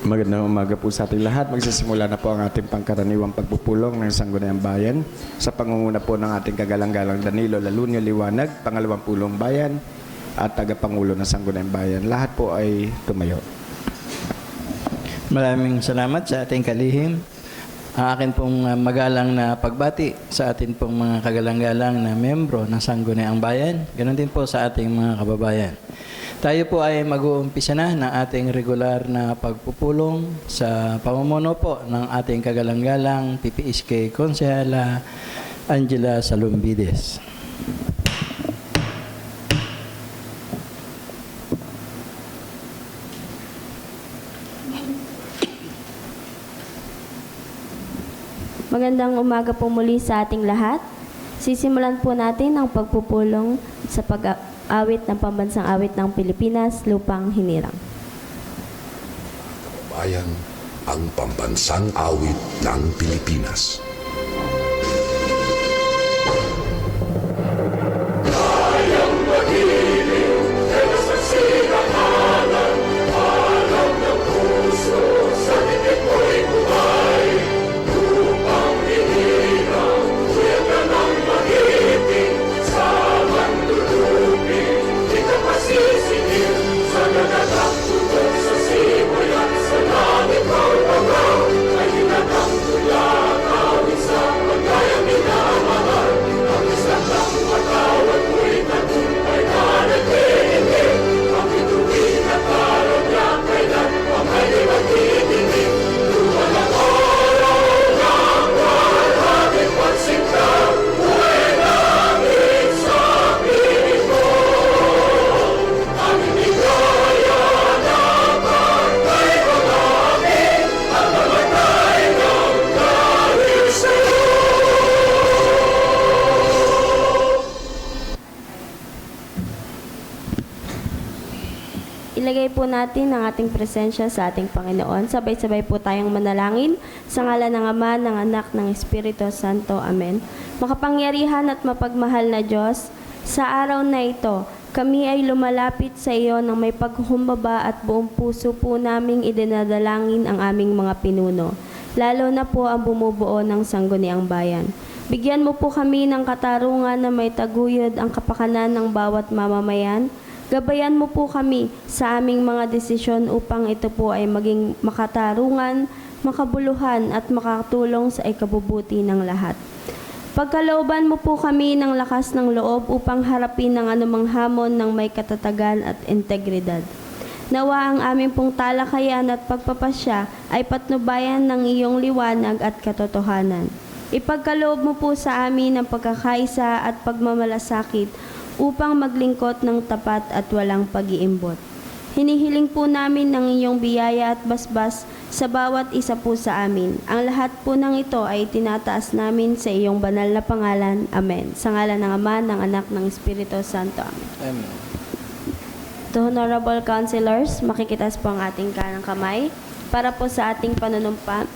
Magandang umaga po sa ating lahat. Magsisimula na po ang ating pangkaraniwang pagpupulong ng Sangguniang Bayan sa pangunguna po ng ating kagalang-galang Danilo Lalunio Liwanag, pangalawang pulong bayan at tagapangulo ng Sangguniang Bayan. Lahat po ay tumayo. Maraming salamat sa ating kalihim. Ang akin pong magalang na pagbati sa atin pong mga kagalang-galang na membro ng Sangguniang Bayan. Ganon din po sa ating mga kababayan. Tayo po ay mag-uumpisa na ng ating regular na pagpupulong sa pamumuno po ng ating kagalang-galang PPSK Konsehala Angela Salumbides. Magandang umaga po muli sa ating lahat. Sisimulan po natin ang pagpupulong sa pag-awit ng pambansang awit ng Pilipinas, Lupang Hinirang. Bayan, ang pambansang awit ng Pilipinas. Ilagay po natin ang ating presensya sa ating Panginoon. Sabay-sabay po tayong manalangin sa ngalan ng Ama, ng Anak, ng Espiritu Santo. Amen. Makapangyarihan at mapagmahal na Diyos, sa araw na ito, kami ay lumalapit sa iyo ng may paghumbaba at buong puso po naming idinadalangin ang aming mga pinuno, lalo na po ang bumubuo ng Sangguniang Bayan. Bigyan mo po kami ng katarungan na may taguyod ang kapakanan ng bawat mamamayan. Gabayan mo po kami sa aming mga desisyon upang ito po ay maging makatarungan, makabuluhan at makatulong sa ikabubuti ng lahat. Pagkalooban mo po kami ng lakas ng loob upang harapin ang anumang hamon ng may katatagan at integridad. Nawa ang aming pong talakayan at pagpapasya ay patnubayan ng iyong liwanag at katotohanan. Ipagkaloob mo po sa amin ang pagkakaisa at pagmamalasakit upang maglingkot ng tapat at walang pag-iimbot. Hinihiling po namin ng iyong biyaya at basbas sa bawat isa po sa amin. Ang lahat po ng ito ay tinataas namin sa iyong banal na pangalan. Amen. Sa ngalan ng Ama, ng Anak, ng Espiritu Santo. Amen. Amen. To Honorable Councilors, makikitas po ang ating kanang kamay para po sa ating panunumpa.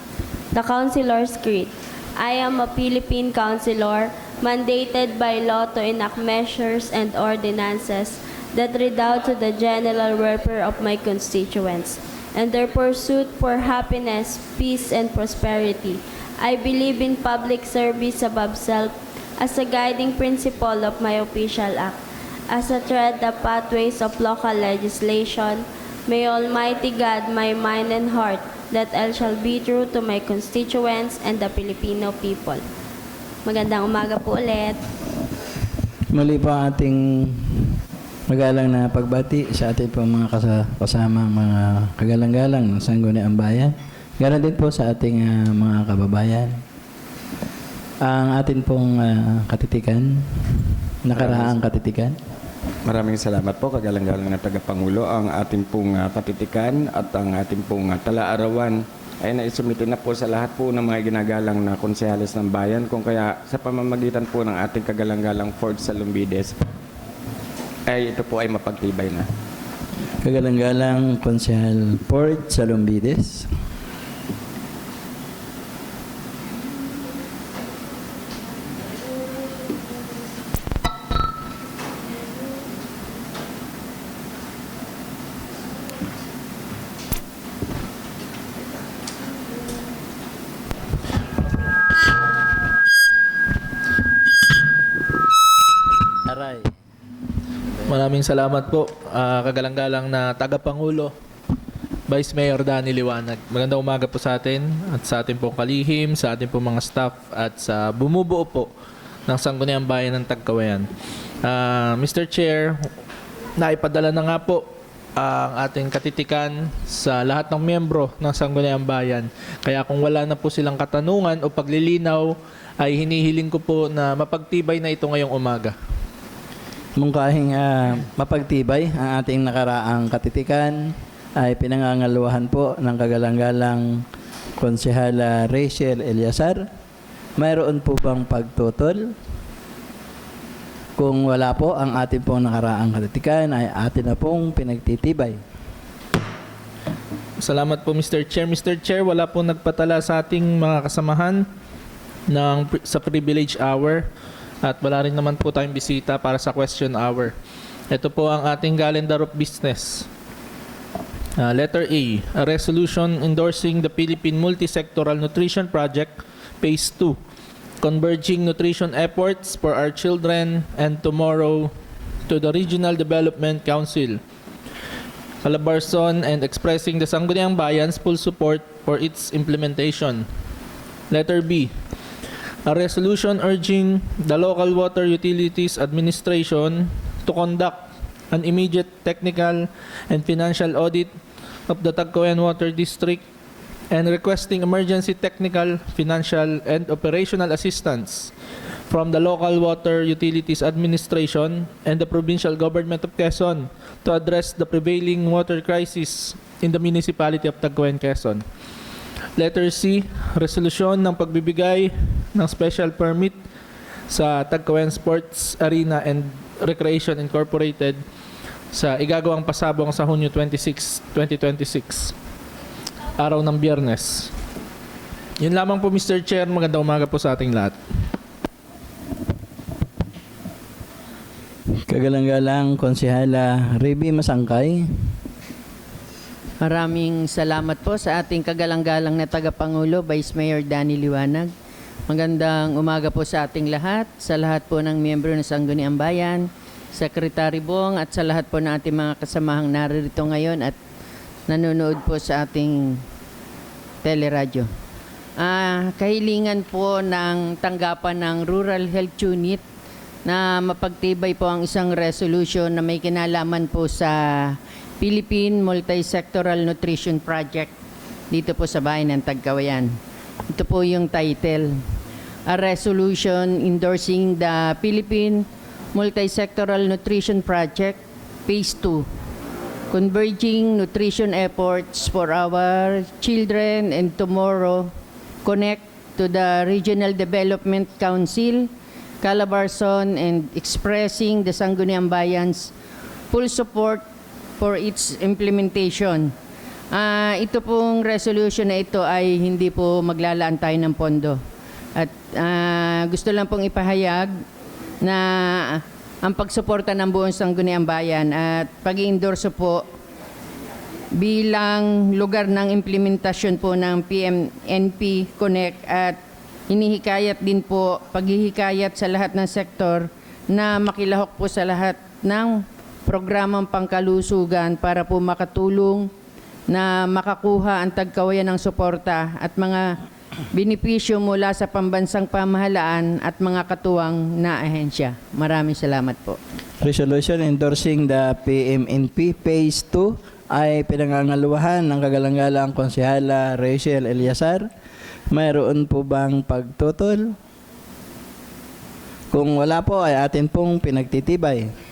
The Councilor's Creed. I am a Philippine Councilor mandated by law to enact measures and ordinances that redound to the general welfare of my constituents and their pursuit for happiness, peace, and prosperity. I believe in public service above self as a guiding principle of my official act. As I tread the pathways of local legislation, may Almighty God my mind and heart that I shall be true to my constituents and the Filipino people. Magandang umaga po ulit. Muli po ang ating magalang na pagbati sa ating pong mga kasama, mga kagalang-galang ng Sangguniang Bayan. Ganon din po sa ating mga kababayan. Ang ating pong katitikan, nakaraang katitikan. Maraming salamat po, kagalang-galang na tagapangulo. Ang ating pong katitikan at ang ating pong tala-arawan ay naisumite na po sa lahat po ng mga ginagalang na konsehalis ng bayan. Kung kaya sa pamamagitan po ng ating kagalang-galang Ford Salumbides, ay ito po ay mapagtibay na. Kagalang-galang Konsehal Ford Salumbides. Maraming salamat po, kagalang-galang na tagapangulo, Vice Mayor Danny Liwanag. Magandang umaga po sa atin at sa ating pong kalihim, sa ating pong mga staff at sa bumubuo po ng Sangguniang Bayan ng Tagkawayan. Mr. Chair, naipadala na nga po ang ating katitikan sa lahat ng miyembro ng Sangguniang Bayan. Kaya kung wala na po silang katanungan o paglilinaw, ay hinihiling ko po na mapagtibay na ito ngayong umaga. Mungkahing mapagtibay ang ating nakaraang katitikan ay pinangangaluhan po ng kagalang-galang Konsehala Rachel Eliazar. Mayroon po bang pagtutol? Kung wala po, ang ating pong nakaraang katitikan ay atin na pong pinagtitibay. Salamat po, Mr. Chair. Mr. Chair, wala po nagpatala sa ating mga kasamahan sa privilege hour at wala rin naman po tayong bisita para sa question hour. Ito po ang ating calendar of business. Letter A resolution endorsing the Philippine Multisectoral Nutrition Project Phase 2, converging nutrition efforts for our children and tomorrow to the Regional Development Council, Calabarzon, and expressing the Sangguniang Bayan's full support for its implementation. Letter B a resolution urging the Local Water Utilities Administration to conduct an immediate technical and financial audit of the Tagkawayan Water District and requesting emergency technical, financial, and operational assistance from the Local Water Utilities Administration and the Provincial Government of Quezon to address the prevailing water crisis in the municipality of Tagkawayan, Quezon. Letter C, resolution ng pagbibigay ng special permit sa Tagkawayan Sports Arena and Recreation Incorporated sa igagawang pasabong sa Hunyo 26, 2026, araw ng Biyernes. Yun lamang po, Mr. Chair. Magandang umaga po sa ating lahat. Kagalang-galang Konsehala Reby Masangkay. Maraming salamat po sa ating kagalang-galang na tagapangulo, Vice Mayor Danny Liwanag. Magandang umaga po sa ating lahat, sa lahat po ng miyembro ng Sangguniang Bayan, Secretary Bong at sa lahat po ng ating mga kasamahang naririto ngayon at nanonood po sa ating teleradyo. Kahilingan po ng tanggapan ng Rural Health Unit na mapagtibay po ang isang resolution na may kinalaman po sa Philippine Multisectoral Nutrition Project dito po sa bayan ng Tagkawayan. Ito po yung title. A resolution endorsing the Philippine Multisectoral Nutrition Project Phase 2, converging nutrition efforts for our children and tomorrow, connect to the Regional Development Council, Calabarzon, and expressing the Sangguniang Bayan's full support for its implementation. Ito pong resolution na ito ay hindi po maglalaan tayo ng pondo. At gusto lang pong ipahayag na ang pagsuporta ng buong Sangguniang Bayan at pag-i-endorso po bilang lugar ng implementasyon po ng PMNP Connect at hinihikayat din po, paghihikayat sa lahat ng sektor na makilahok po sa lahat ng programang pangkalusugan para po makatulong na makakuha ang Tagkawayan ng suporta at mga benepisyo mula sa pambansang pamahalaan at mga katuwang na ahensya. Maraming salamat po. Resolution endorsing the PMNP Phase 2 ay pinangangaluhan ng kagalang-galang Konsehala Rachel Eliazar. Mayroon po bang pagtutol? Kung wala po ay atin pong pinagtitibay.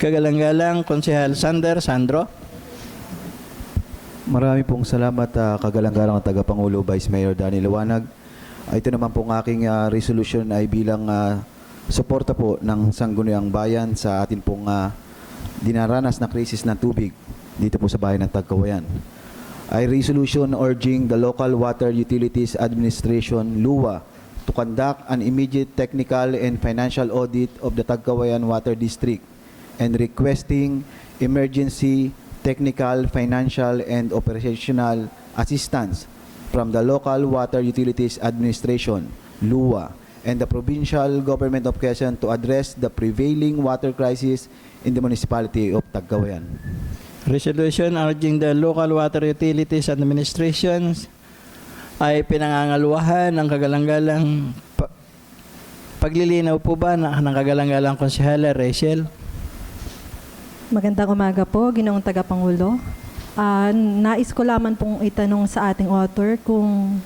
Kagalang-galang Konsehal Sandro. Marami pong salamat kagalang-galang ang tagapangulo Vice Mayor Danny Liwanag. Ito naman pong aking resolution ay bilang suporta po ng Sangguniang Bayan sa atin pong dinaranas na krisis ng tubig dito po sa bayan ng Tagkawayan. Ay resolution urging the Local Water Utilities Administration, LUWA, to conduct an immediate technical and financial audit of the Tagkawayan Water District and requesting emergency technical, financial, and operational assistance from the Local Water Utilities Administration, LUWA, and the Provincial Government of Quezon to address the prevailing water crisis in the municipality of Tagkawayan. Resolution urging the local water utilities administrations ay pinangangaluhan ng kagalang-galang paglilinaw po ba ng kagalang-galang Konsehala Rachel? Magandang umaga po, Ginoong Tagapangulo. Nais ko lamang pong itanong sa ating author kung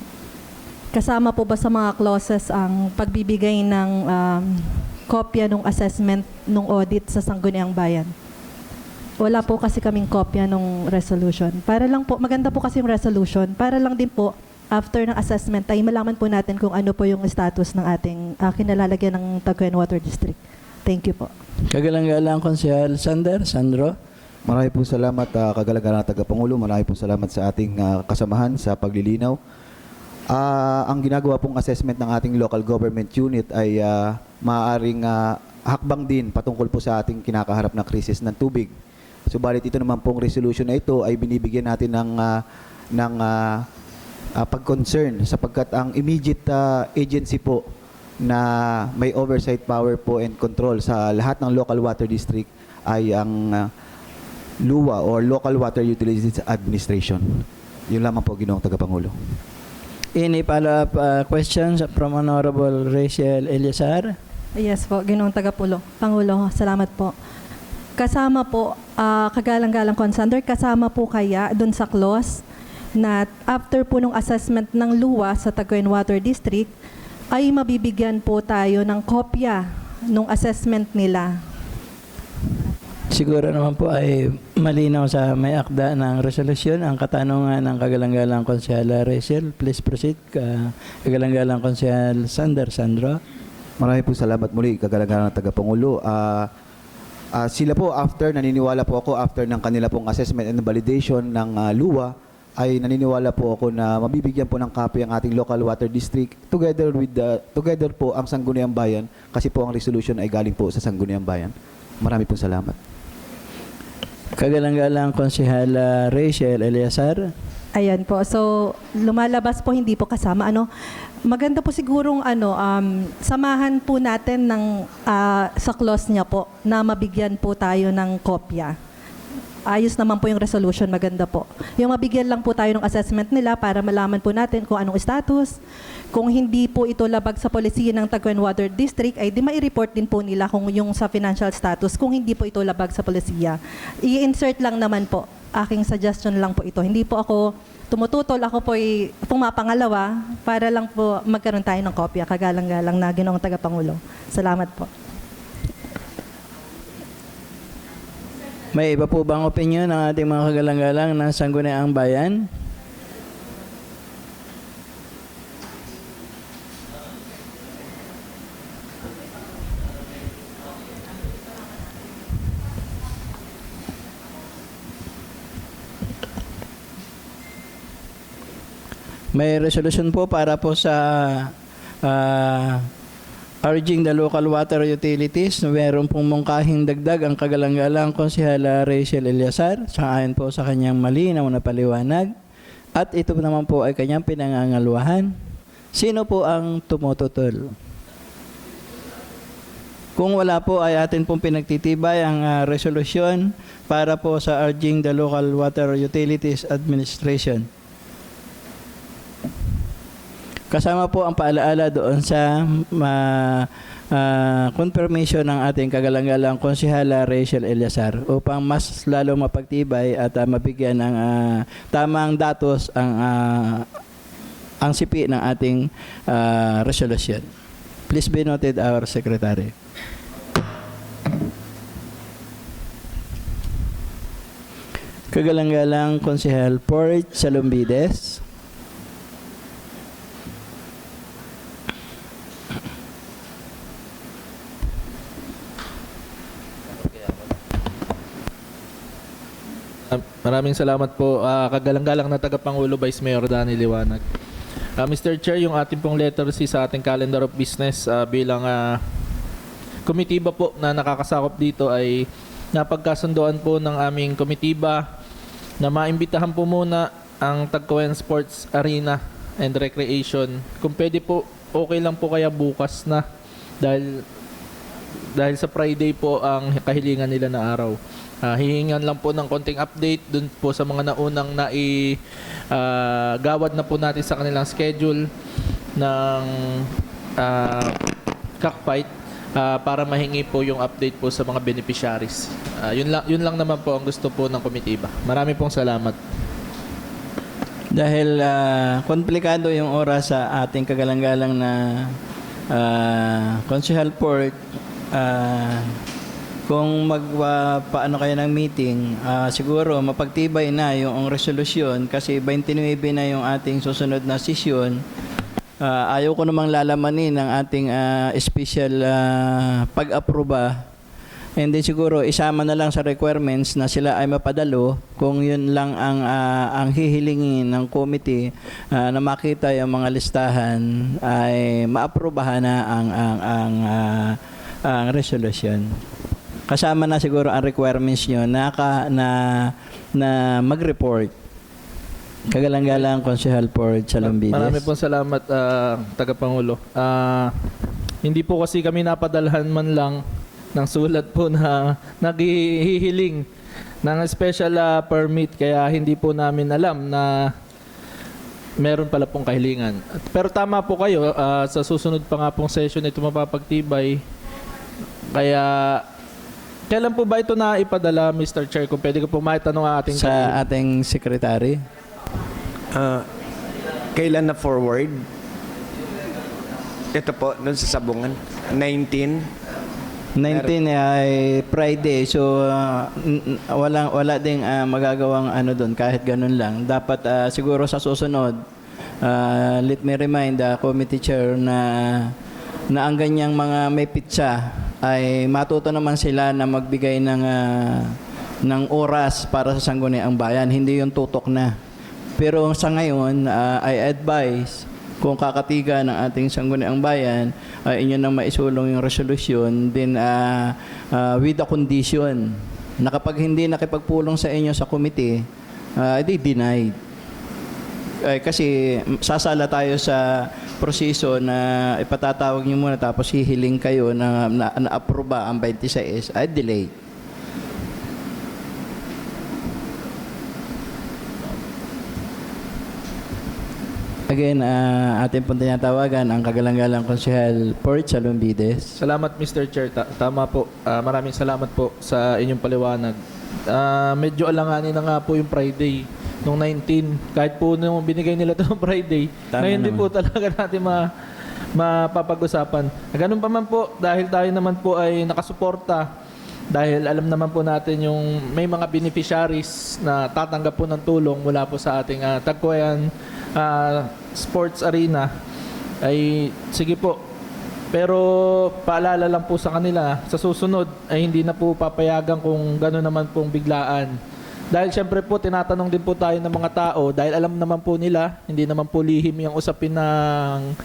kasama po ba sa mga clauses ang pagbibigay ng kopya ng assessment ng audit sa Sangguniang Bayan. Wala po kasi kaming kopya ng resolution. Para lang po, maganda po kasi yung resolution, para lang din po after ng assessment ay malaman po natin kung ano po yung status ng ating kinalalagyan ng Tagkawayan Water District. Thank you po. Kagalang-galang Konsehal Sandro. Marami po salamat, kagalang-galang tagapangulo. Marami po salamat sa ating kasamahan sa paglilinaw. Ang ginagawa pong assessment ng ating local government unit ay maaaring hakbang din patungkol po sa ating kinakaharap na krisis ng tubig. Subalit ito naman pong resolution na ito ay binibigyan natin ng pag-concern sapagkat ang immediate agency po na may oversight power po and control sa lahat ng local water district ay ang LUWA or Local Water Utilities Administration. Yun lamang po, Ginoong Tagapangulo. Any follow-up questions from Honorable Rachel Eliazar? Yes po, Ginoong Pangulo, salamat po. Kasama po, kagalang-galang Consander, kasama po kaya doon sa clause na after po nung assessment ng LUWA sa Tagkawayan Water District, ay mabibigyan po tayo ng kopya nung assessment nila. Siguro naman po ay malinaw sa may akda ng resolusyon ang katanungan ng kagalang-galang Konsehala Rachel. Please proceed, kagalang-galang Konsehal Sandro. Marami po salamat muli, kagalang-galang tagapangulo. Sila po naniniwala po ako after ng kanila pong assessment and validation ng LUWA, ay naniniwala po ako na mabibigyan po ng copy ang ating local water district together po ang Sangguniang Bayan kasi po ang resolution ay galing po sa Sangguniang Bayan. Marami po salamat. Kagalang-galang Konsehala Rachel Eliazar. Ayan po. So, lumalabas po, hindi po kasama. Maganda po sigurong samahan po natin ng, sa clause niya po na mabigyan po tayo ng kopya. Ayos naman po yung resolution, maganda po. Yung mabigyan lang po tayo ng assessment nila para malaman po natin kung anong status. Kung hindi po ito labag sa polisiya ng Tagkawayan Water District, ay di mai-report din po nila kung yung sa financial status, kung hindi po ito labag sa polisiya. I-insert lang naman po. Aking suggestion lang po ito. Hindi po ako tumututol, ako po ay pumapangalawa para lang po magkaroon tayo ng kopya. Kagalang-galang na Ginoong Tagapangulo. Salamat po. May iba po bang opinion ng ating mga kagalang-galang ng Sangguniang Bayan? May resolution po para po sa urging the local water utilities. Meron pong mungkahing dagdag ang kagalang-galang Konsehala Rachel Eliazar sangayon po sa kanyang malinaw na paliwanag. At ito naman po ay kanyang pinangangaluhan. Sino po ang tumututol? Kung wala po ay atin pong pinagtitibay ang resolusyon para po sa urging the local water utilities administration. Kasama po ang paalaala doon sa confirmation ng ating kagalang-galang Konsehala Rachel Eliazar upang mas lalo mapagtibay at mabigyan ng tamang datos ang sipi ng ating resolution. Please be noted, our Secretary. Kagalang-galang Konsehal Port Salumbides. Maraming salamat po, kagalang-galang na tagapangulo Vice Mayor Danny Liwanag. Mr. Chair, yung ating pong letter C sa ating calendar of business bilang komitiba po na nakakasakop dito ay napagkasundoan po ng aming komitiba na maimbitahan po muna ang Tagkawayan Sports Arena and Recreation. Kung pwede po okay lang po kaya bukas na dahil sa Friday po ang kahilingan nila na araw. Hihingan lang po ng konting update dun po sa mga naunang gawad na po natin sa kanilang schedule ng cockfight para mahingi po yung update po sa mga beneficiaries. Yun lang naman po ang gusto po ng komitiba. Marami pong salamat. Dahil komplikado yung oras sa ating kagalang-galang na Consihal Port, kung paano kayo ng meeting, siguro mapagtibay na yung resolusyon kasi 29 na yung ating susunod na sesyon. Ayaw ko namang lalamanin ng ating special pag-aproba. And then siguro isama na lang sa requirements na sila ay mapadalo kung yun lang ang hihilingin ng committee na makita yung mga listahan ay maaprobahan na ang resolution. Kasama na siguro ang requirements nyo na mag-report. Kagalang-galang Consihal Port Salumbides. Marami pong salamat, Tagapangulo. Hindi po kasi kami napadalhan man lang ng sulat po na naghihiling ng special permit, kaya hindi po namin alam na meron pala pong kahilingan. Pero tama po kayo, sa susunod pa nga pong session ito mapapagtibay. Kaya kailan po ba ito na ipadala, Mr. Chair? Kung pwede ko po maitanong ang ating sa ating secretary. Kailan na forward? Ito po, doon sa sabungan. 19 ay Friday, so wala ding magagawang doon kahit ganun lang. Dapat siguro sa susunod, let me remind the committee chair na ang ganyang mga may pitsa ay matuto naman sila na magbigay ng oras para sa Sangguniang Bayan, hindi yung tutok na. Pero sa ngayon, I advise kung kakatiga ng ating Sangguniang Bayan, inyo nang maisulong yung resolution, then with the condition na kapag hindi nakipagpulong sa inyo sa committee, di denied. Kasi sasala tayo sa proseso na ipatatawag nyo muna tapos hihiling kayo na aproba ang 26, ay delayed. Again, ating pong tinatawagan ang kagalang-galang Consihal Port Salumbides. Salamat, Mr. Chair. Tama po. Maraming salamat po sa inyong paliwanag. Medyo alanganin na nga po yung Friday nung 19. Kahit po nung binigay nila ito Friday, ngayon din po talaga natin mapapag-usapan. Ganun pa man po, dahil tayo naman po ay nakasuporta, dahil alam naman po natin yung may mga beneficiaries na tatanggap po ng tulong mula po sa ating Tagkoyan Sports Arena, ay sige po. Pero paalala lang po sa kanila, sa susunod ay hindi na po papayagan kung gano'n naman pong biglaan. Dahil syempre po tinatanong din po tayo ng mga tao, dahil alam naman po nila, hindi naman po lihim yung usapin ng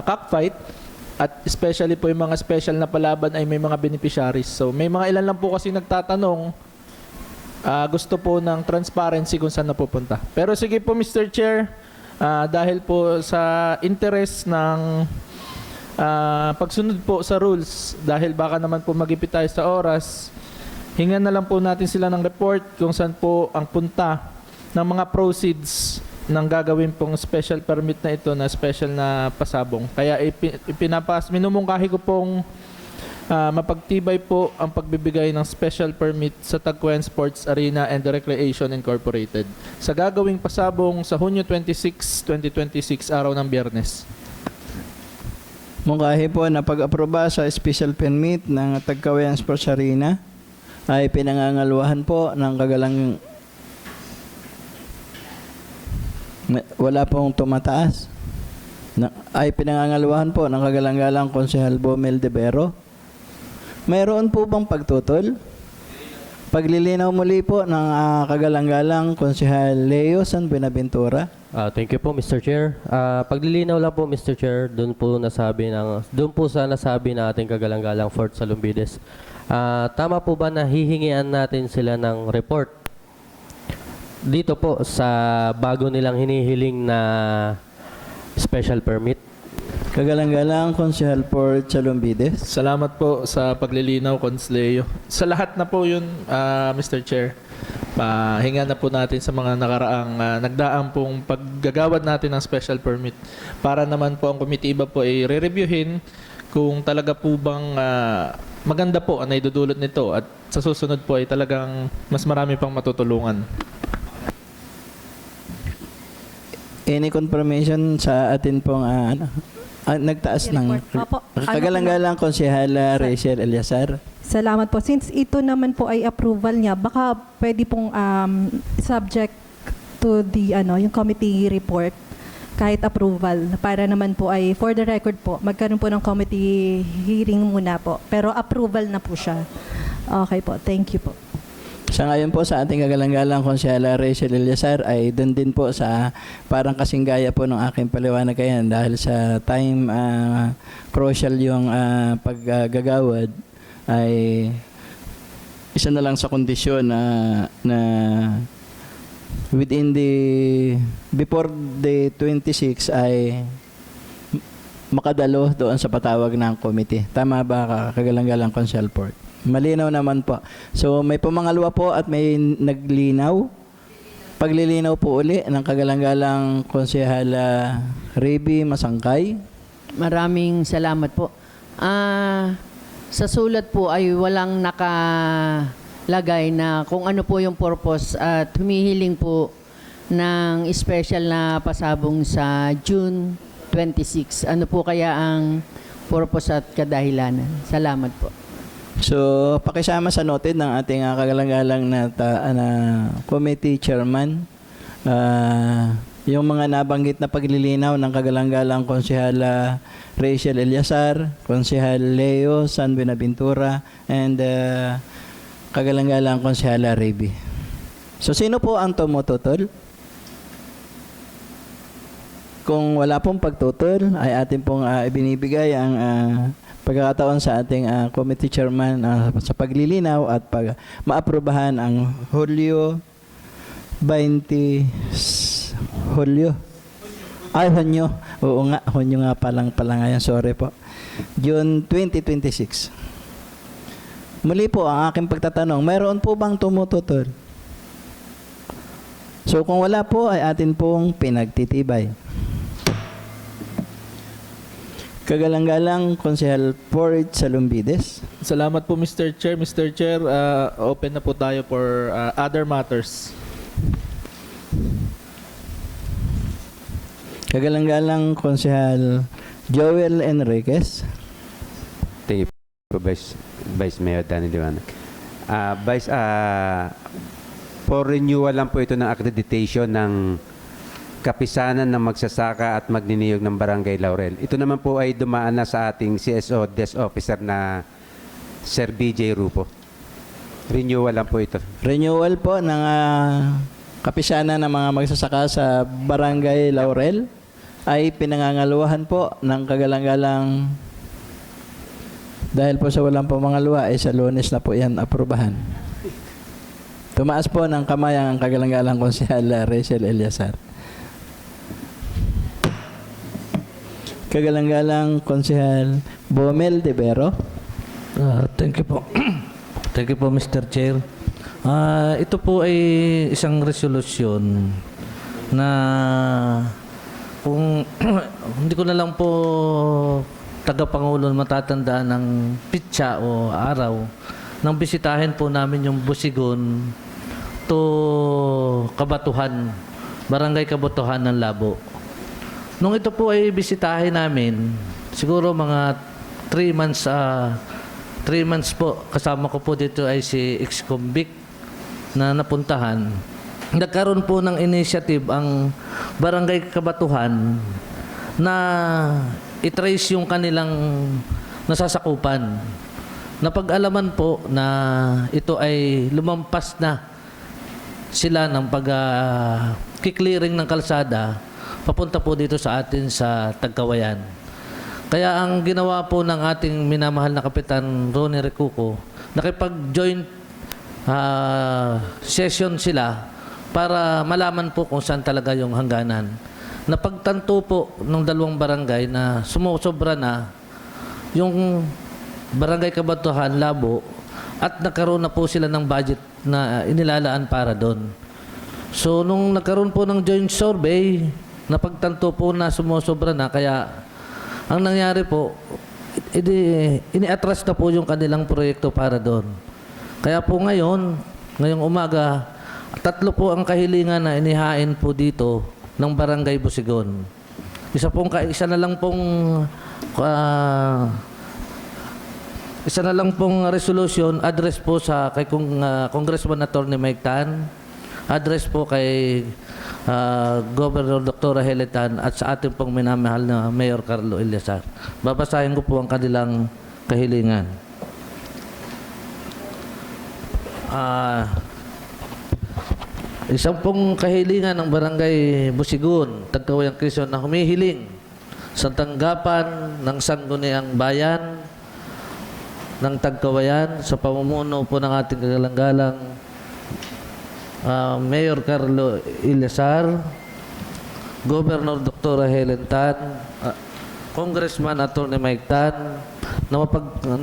cockfight, at especially po yung mga special na palaban ay may mga beneficiaries. So may mga ilan lang po kasi nagtatanong, gusto po ng transparency kung saan napupunta. Pero sige po, Mr. Chair, dahil po sa interest ng pagsunod po sa rules, dahil baka naman po magipit tayo sa oras, hingan na lang po natin sila ng report kung saan po ang punta ng mga proceeds ng gagawin pong special permit na ito, na special na pasabong. Kaya minumungkahi ko pong mapagtibay po ang pagbibigay ng special permit sa Tagkoyan Sports Arena and Recreation Incorporated sa gagawing pasabong sa Hunyo 26, 2026, araw ng Biyernes. Mungkahi po na pag-aproba sa special permit ng Tagkoyan Sports Arena ay pinangangaluhan po ng kagalang wala pong tumataas. Ay pinangangaluhan po ng kagalang-galang Consihal Bomel de Vero. Mayroon po bang pagtutol? Paglilinaw muli po ng kagalang-galang Consihal Leo San Buenaventura. Thank you po, Mr. Chair. Paglilinaw lang po, Mr. Chair, doon po sa nasabi na ating kagalang-galang Fort Salumbides. Tama po ba na hihingian natin sila ng report dito po sa bago nilang hinihiling na special permit? Kagalang-galang Konsehal Port Salumbides. Salamat po sa paglilinaw, Consleo. Sa lahat na po yun, Mr. Chair, pahinga na po natin sa mga nakaraang nagdaang pong paggagawad natin ng special permit para naman po ang komitiba po ay re-reviewin kung talaga po bang maganda po ang naidudulot nito at sa susunod po ay talagang mas marami pang matutulungan. Any confirmation sa atin pong nagtaas ng Opo. kagalang-galang Konsehal Rachel Eliazar. Salamat po. Since ito naman po ay approval niya, baka pwede pong subject to the yung committee report kahit approval para naman po ay for the record po magkaroon po ng committee hearing muna po. Pero approval na po siya. Okay po. Thank you po. Sa ngayon po sa ating kagalang-galang Konsehal Rachel Eliazar ay doon din po sa parang kasing gaya po ng aking paliwanag kayan dahil sa time crucial yung paggagawad ay isa na lang sa kondisyon na within before the 26 ay makadalo doon sa patawag ng committee. Tama ba kagalang-galang Konsehal Port? Malinaw naman po. So may pumangalawa po at may naglinaw. Paglilinaw po uli ng kagalang-galang Konsehal Reby Masangkay. Maraming salamat po. Sa sulat po ay walang nakalagay na kung ano po yung purpose at humihiling po ng special na pasabong sa June 26. Ano po kaya ang purpose at kadahilanan? Salamat po. So, pakisama sa noted ng ating kagalang-galang na committee chairman yung mga nabanggit na paglilinaw ng kagalang-galang Konsehal Rachel Eliazar, Konsehal Leo San Buenaventura, and kagalang-galang Konsehal Reby. So, sino po ang tumututol? Kung wala pong pagtutol, ay atin pong ibinibigay ang pagkakataon sa ating committee chairman sa paglilinaw at maaprubahan ang Hunyo. Oo nga, Hunyo nga pala ngayon. Sorry po. June 2026. Muli po ang aking pagtatanong, mayroon po bang tumututol? So kung wala po, ay atin pong pinagtitibay. Kagalang-galang Konsehal Port Salumbides. Salamat po, Mr. Chair. Mr. Chair, open na po tayo for other matters. Kagalang-galang Konsehal Joel Enriquez. Thank you po, Vice Mayor Danny Liwanag. Vice, for renewal lang po ito ng accreditation ng kapisanan ng magsasaka at magniniyog ng Barangay Laurel. Ito naman po ay dumaan na sa ating CSO Desk Officer na Sir BJ Rupo. Renewal lang po ito. Renewal po ng kapisanan ng mga magsasaka sa Barangay Laurel ay pinangangaluhan po ng kagalang-galang dahil po sa walang pamangaluha ay sa Lunes na po yan aprubahan. Tumaas po ng kamay ang kagalang-galang Konsehal Rachel Eliazar. Kagalang-galang Konsehal Bomel De Vero. Thank you po. Thank you po, Mr. Chair. Ito po ay isang resolusyon na kung hindi ko na lang po tagapangulo matatandaan ng pitsa o araw nang bisitahin po namin yung Busigon to Kabatuhan, Barangay Kabatuhan ng Labo. Nung ito po ay bisitahin namin, siguro mga 3 months po, kasama ko po dito ay si ex-convict na napuntahan. Nagkaroon po ng initiative ang Barangay Kabatuhan na i-trace yung kanilang nasasakupan. Napag-alaman po na ito ay lumampas na sila ng pag-clearing ng kalsada papunta po dito sa atin sa Tagkawayan. Kaya ang ginawa po ng ating minamahal na Kapitan Ronnie Recuco, nakipag-joint session sila para malaman po kung saan talaga yung hangganan. napagtanto po ng dalawang barangay na sumusobra na yung barangay Kabatuhan, Labo, at nagkaroon na po sila ng budget na inilalaan para doon. So, nung nagkaroon po ng joint survey, napagtanto po na sumusobra na, kaya ang nangyari po, ini-atras na po yung kanilang proyekto para doon. Kaya po ngayong umaga, 3 po ang kahilingan na inihain po dito ng Barangay Busigon. Isa na lang pong resolution, address po sa kay Congressman Attorney Mike Tan, address po kay Governor Dr. Helen Tan at sa ating pong minamahal na Mayor Carlo Eliasar. Babasahin ko po ang kanilang kahilingan. Isang pong kahilingan ng Barangay Busigon, Tagkawayang Quezon na humihiling sa tanggapan ng Sangguniang Bayan ng Tagkawayan sa pamumuno po ng ating kagalang-galang Mayor Carlo Eliasar, Governor Dr. Helen Tan, Congressman Attorney Mike Tan,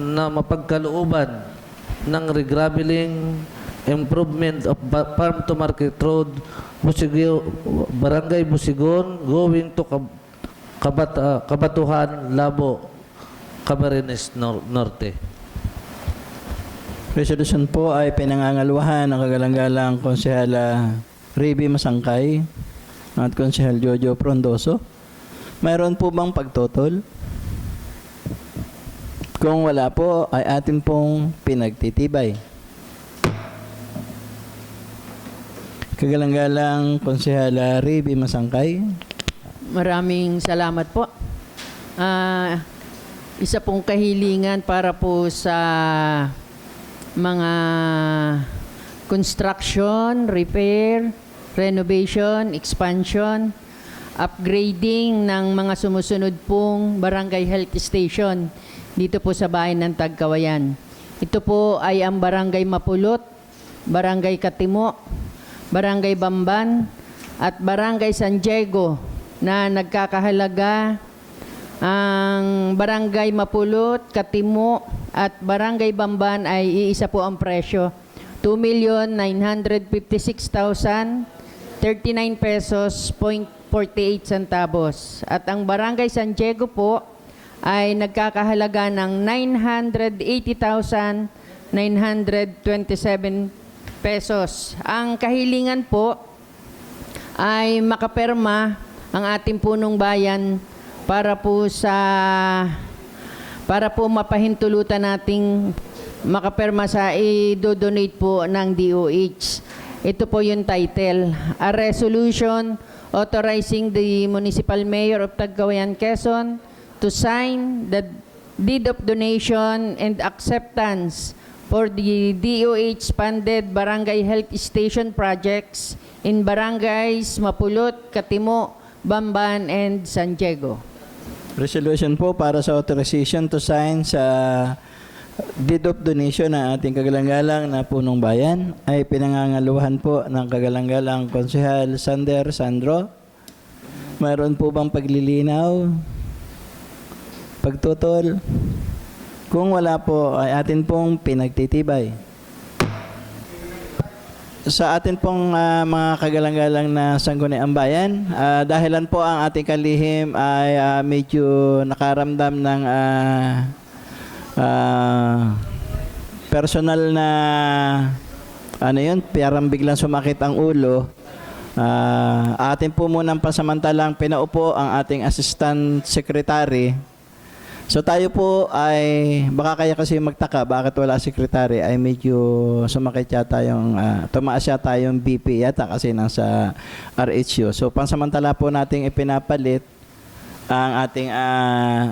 na mapagkalooban ng regraveling, improvement of farm to market road, Barangay Busigon, going to Kabatuhan, Labo, Camarines Norte. Resolution po ay pinangangaluhan ng kagalang-galang Konsehala Riby Masangkay at Konsehal Jojo Frondoso. Mayroon po bang pagtutol? Kung wala po, ay atin pong pinagtitibay. Kagalang-galang Konsehala Riby Masangkay. Maraming salamat po. Isa pong kahilingan para po sa mga construction, repair, renovation, expansion, upgrading ng mga sumusunod pong barangay health station dito po sa bayan ng Tagkawayan. Ito po ay ang Barangay Mapulot, Barangay Katimo, Barangay Bamban, at Barangay San Diego na nagkakahalaga ang Barangay Mapulot, Katimo, at Barangay Bamban ay iisa po ang presyo. 2,956,039 pesos, 48 centavos. At ang Barangay San Diego po ay nagkakahalaga ng 980,927 pesos. Ang kahilingan po ay makaperma ang ating punong bayan para po mapahintulutan nating makaperma sa i-donate po ng DOH. Ito po yung title. A resolution authorizing the Municipal Mayor of Tagkawayan, Quezon to sign the deed of donation and acceptance for the DOH-funded barangay health station projects in barangays Mapulot, Katimo, Bamban, and San Diego. Resolution po para sa authorization to sign sa deed of donation ng ating kagalang-galang na punong bayan ay pinangangaluhan po ng kagalang-galang Konsehal Sander Sandro. Mayroon po bang paglilinaw? Pagtutol? Kung wala po ay atin pong pinagtitibay. Sa atin pong mga kagalang-galang na sangguniang bayan, dahilan po ang ating kalihim ay medyo nakaramdam ng personal na parang biglang sumakit ang ulo. Atin po munang pansamantalang pinaupo ang ating assistant secretary. So tayo po ay, baka kaya kasi magtaka, bakit wala secretary, ay medyo sumakit yata tumaas yata yung BP yata kasi nasa RHU. So pansamantala po nating ipinapalit ang ating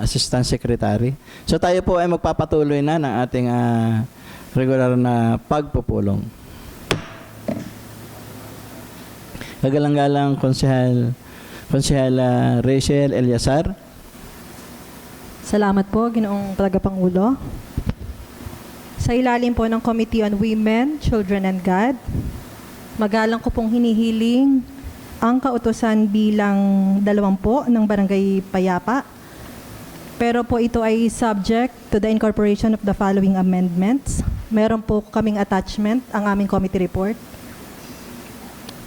assistant secretary. So tayo po ay magpapatuloy na ng ating regular na pagpupulong. Kagalang-galang Konsehala Rachel Eliasar. Salamat po, Ginoong Tagapangulo. Sa ilalim po ng Committee on Women, Children and God, magalang ko pong hinihiling ang kautusan bilang 20 ng Barangay Payapa. Pero po ito ay subject to the incorporation of the following amendments. Meron po kaming attachment, ang aming committee report.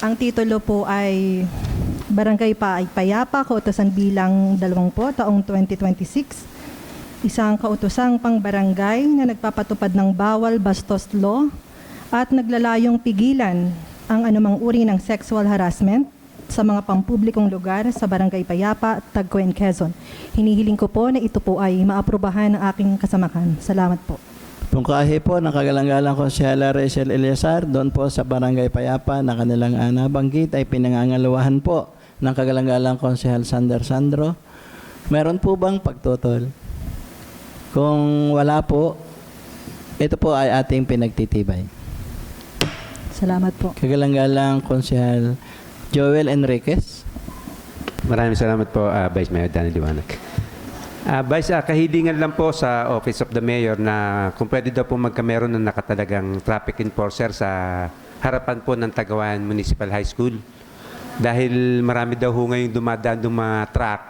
Ang titulo po ay Barangay Payapa, kautusan bilang 20, taong 2026. Isang kautusang pangbarangay na nagpapatupad ng bawal bastos law at naglalayong pigilan ang anumang uri ng sexual harassment sa mga pampublikong lugar sa Barangay Payapa, Tagkoy, Quezon. Hinihiling ko po na ito po ay maaprubahan ng aking kasamahan. Salamat po. Pungkahi po ng kagalang-galang Konsyala Rachel Eliazar doon po sa Barangay Payapa na kanilang nabanggit ay pinangangalawahan po ng kagalang-galang Konsyal Sander Sandro. Meron po bang pagtutol? Kung wala po, ito po ay ating pinagtitibay. Salamat po. Kagalang-galang Konsyal Joel Enriquez. Maraming salamat po, Vice Mayor Danny Liwanag. Vice, kahilingan lang po sa Office of the Mayor na kung pwede daw po magkameron ng nakatalagang traffic enforcer sa harapan po ng Tagawan Municipal High School. Dahil marami daw ho ngayong dumadaan ng mga truck,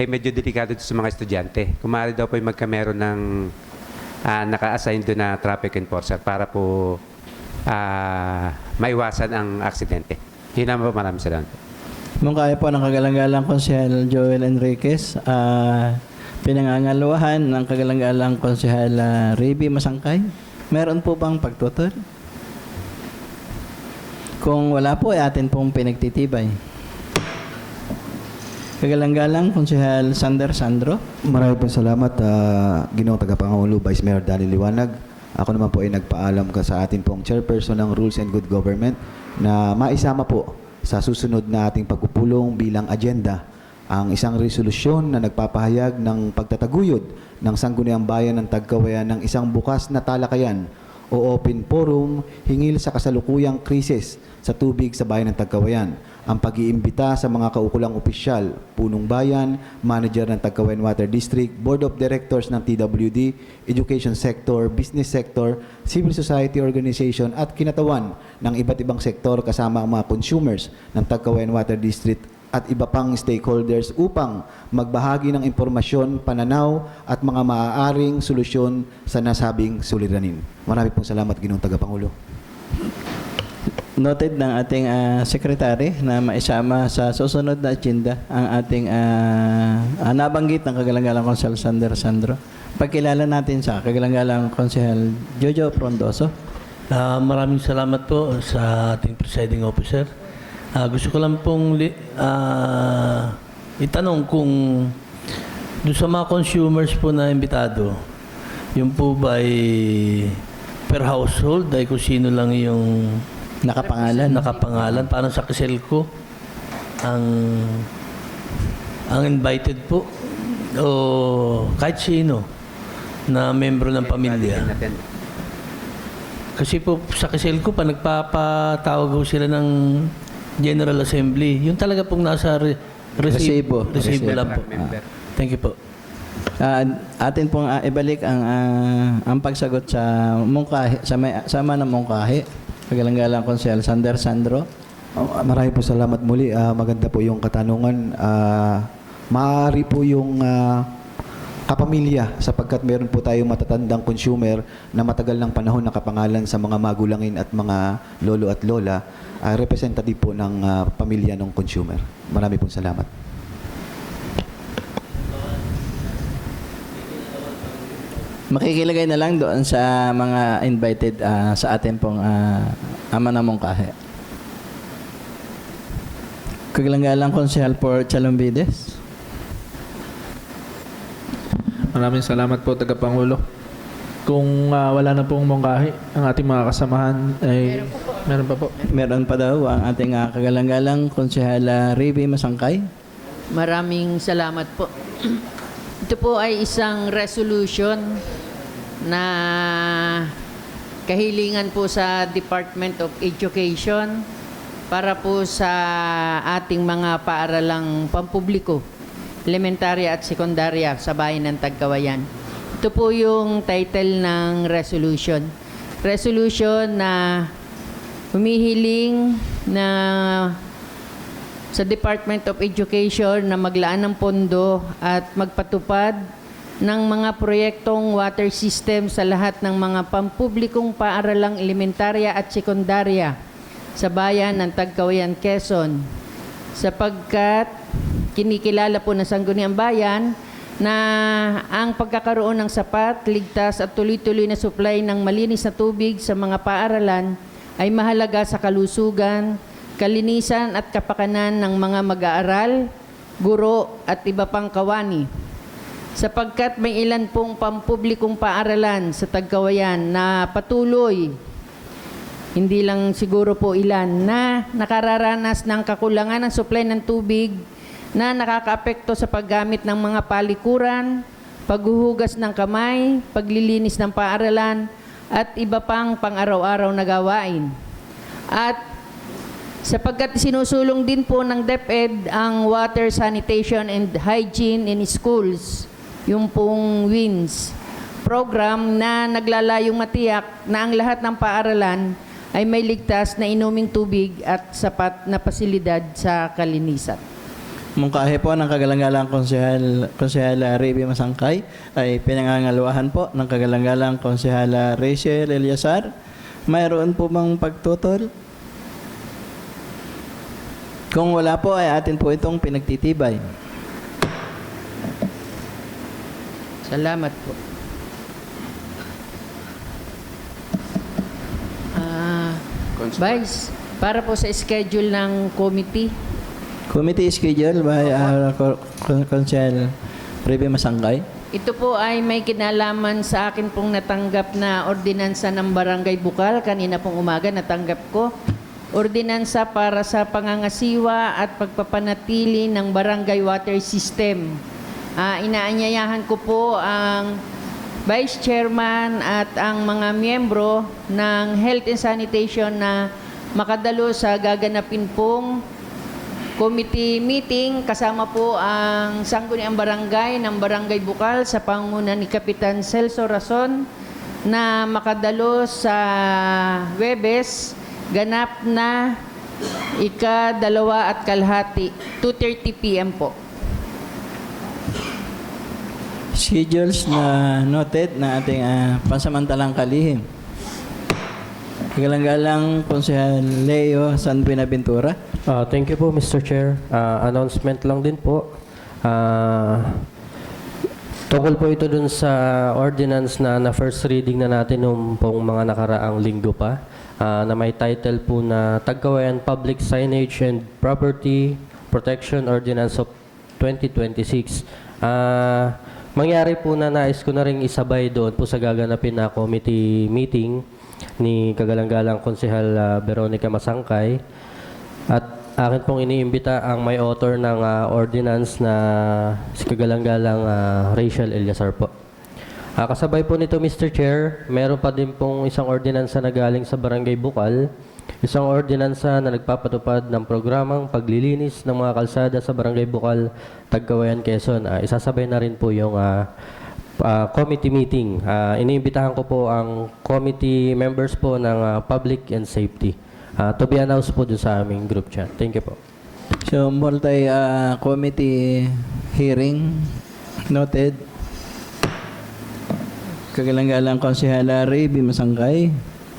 medyo delikado sa mga estudyante. Kung maaari daw po magkameron ng naka-assign doon na traffic enforcer para po maiwasan ang aksidente. Yun naman po, maraming salamat. Mungkahi po ng kagalang-galang Konsyal Joel Enriquez, pinangangalawahan ng kagalang-galang Konsyal Raby Masangkay. Meron po bang pagtutol? Kung wala po, ay atin pong pinagtitibay. Kagalang-galang Konsyal Sander Sandro. Maraming po salamat, Ginoong Tagapangulo, Vice Mayor Danny Liwanag. Ako naman po ay nagpaalam ka sa atin pong Chairperson ng Rules and Good Government na maisama po sa susunod na ating pagpupulong bilang agenda ang isang resolusyon na nagpapahayag ng pagtataguyod ng Sangguniang Bayan ng Tagkawayan ng isang bukas na talakayan o open forum hingil sa kasalukuyang krisis sa tubig sa bayan ng Tagkawayan. Ang pag-iimbita sa mga kaukulang opisyal, punong bayan, manager ng Tagkawayan Water District, Board of Directors ng TWD, Education Sector, Business Sector, Civil Society Organization at kinatawan ng iba't ibang sektor kasama ang mga consumers ng Tagkawayan Water District at iba pang stakeholders upang magbahagi ng impormasyon, pananaw at mga maaaring solusyon sa nasabing suliranin. Marami pong salamat, Ginoong Tagapangulo. Noted ng ating secretary na maisama sa susunod na agenda ang ating nabanggit ng kagalang-galang Konsyal Sander Sandro. Pagkilala natin sa kagalang-galang Konsyal Jojo Frondoso. Maraming salamat po sa ating presiding officer. Gusto ko lang pong itanong kung doon sa mga consumers po na imbitado, yung po ba ay per household ay kung sino lang yung nakapangalan, parang sa Kiselco ang invited po o kahit sino na membro ng pamilya. Kasi po sa Kiselco pa nagpapatawag ho sila ng General Assembly. Yung talaga pong nasa resibo lang po. Thank you po. Atin pong ibalik ang pagsagot sa mungkahi, sama ng mungkahi. Kagalang-galang Konsyal Sander Sandro. Marami po salamat muli. Maganda po yung katanungan. Maaari po yung kapamilya sapagkat meron po tayong matatandang consumer na matagal ng panahon nakapangalan sa mga magulangin at mga lolo at lola. Representative po ng pamilya ng consumer. Marami pong salamat. Makikilagay na lang doon sa mga invited sa atin pong ama na mungkahi. Kagalang-galang Konsyal for Chalumbides. Maraming salamat po, Tagapangulo. Kung wala na pong mungkahi, ang ating mga kasamahan ay meron pa po. Meron pa daw ang ating kagalang-galang Konsyal Raby Masangkay. Maraming salamat po. Ito po ay isang resolution na kahilingan po sa Department of Education para po sa ating mga paaralang pampubliko, elementarya at sekundarya sa bayan ng Tagkawayan. Ito po yung title ng resolution. Resolution na humihiling na sa Department of Education na maglaan ng pondo at magpatupad ng mga proyektong water system sa lahat ng mga pampublikong paaralang elementarya at sekundarya sa bayan ng Tagkawayan, Quezon. Sapagkat kinikilala po ng Sangguniang Bayan na ang pagkakaroon ng sapat, ligtas at tuloy-tuloy na supply ng malinis na tubig sa mga paaralan ay mahalaga sa kalusugan, kalinisan at kapakanan ng mga mag-aaral, guro at iba pang kawani. Sapagkat may ilan pong pampublikong paaralan sa Tagkawayan na patuloy, hindi lang siguro po ilan, na nakararanas ng kakulangan ng supply ng tubig na nakakaapekto sa paggamit ng mga palikuran, paghuhugas ng kamay, paglilinis ng paaralan, at iba pang pang-araw-araw na gawain. At sapagkat sinusulong din po ng DepEd ang Water Sanitation and Hygiene in Schools, yung pong WINS program na naglalayong matiyak na ang lahat ng paaralan ay may ligtas na inuming tubig at sapat na pasilidad sa kalinisan. Mungkahi po ng kagalang-galang Konsehala Reby Masangkay ay pinangangaluahan po ng kagalang-galang Konsehala Rachel Eliazar. Mayroon po bang pagtutol? Kung wala po ay atin po itong pinagtitibay. Salamat po. Vice, para po sa schedule ng committee. Committee schedule by Konsehal Reby Masangkay. Ito po ay may kinalaman sa akin pong natanggap na ordinansa ng Barangay Bukal. Kanina pong umaga natanggap ko. Ordinansa para sa pangangasiwa at pagpapanatili ng barangay water system. Inaanyayahan ko po ang Vice Chairman at ang mga miyembro ng Health and Sanitation na makadalo sa gaganapin pong committee meeting kasama po ang Sangguniang Barangay ng Barangay Bukal sa pangunguna ni Kapitan Celso Rason na makadalo sa Webes ganap na ika-2:30, 2:30 p.m. po. Schedules na noted na ating pansamantalang kalihim. Galang-galang Konsehal Leo San Buenaventura. Thank you po, Mr. Chair. Announcement lang din po. Tungkol po ito dun sa ordinance na first reading na natin nung pong mga nakaraang linggo pa, na may title po na Tagkawayan Public Signage and Property Protection Ordinance of 2026. Mangyari po na nais ko na rin isabay doon po sa gaganapin na committee meeting ni kagalang-galang Konsehal Veronica Masangkay. At akin pong iniimbita ang may author ng ordinance na si kagalang-galang Rachel Eliazar po. Kasabay po nito, Mr. Chair, meron pa din pong isang ordinansa na galing sa Barangay Bukal, isang ordinansa na nagpapatupad ng programang paglilinis ng mga kalsada sa Barangay Bukal, Tagkawayan, Quezon. Isasabay na rin po yung committee meeting. Iniimbitahan ko po ang committee members po ng Public and Safety. To be announced po dun sa aming group chat. Thank you po. So, multi-committee hearing noted. Kagalang-galang Konsehala Reby Masangkay.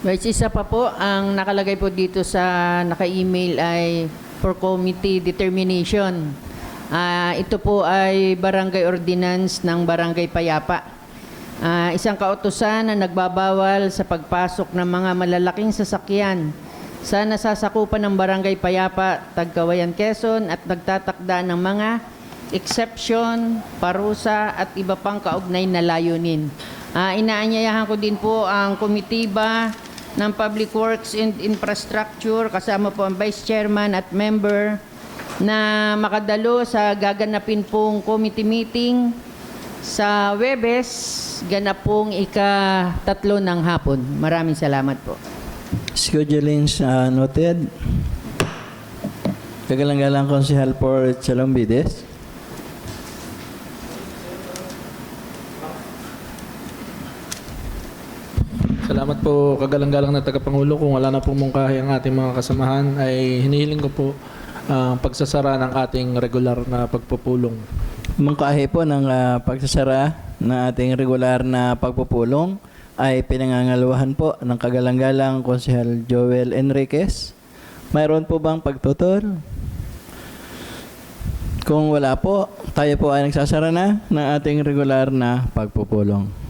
Vice, isa pa po, ang nakalagay po dito sa naka-email ay for committee determination. Ito po ay barangay ordinance ng Barangay Payapa. Isang kautusan na nagbabawal sa pagpasok ng mga malalaking sasakyan sa nasasakupan ng Barangay Payapa, Tagkawayan, Quezon at nagtatakda ng mga exception, parusa at iba pang kaugnay na layunin. Inaanyayahan ko din po ang komitiba ng Public Works and Infrastructure kasama po ang Vice Chairman at member na makadalo sa gaganapin pong committee meeting sa Webes, ganap pong ika-3 ng hapon. Maraming salamat po. Schedulings noted. Kagalang-galang Konsehal for Chalombides. Salamat po, kagalang-galang na tagapangulo. Kung wala na pong mungkahi ang ating mga kasamahan, ay hinihiling ko po ang pagsasara ng ating regular na pagpupulong. Mungkahi po ng pagsasara ng ating regular na pagpupulong ay pinangangaluhan po ng kagalang-galang Konsehal Joel Enriquez. Mayroon po bang pagtutol? Kung wala po, tayo po ay nagsasara na ng ating regular na pagpupulong.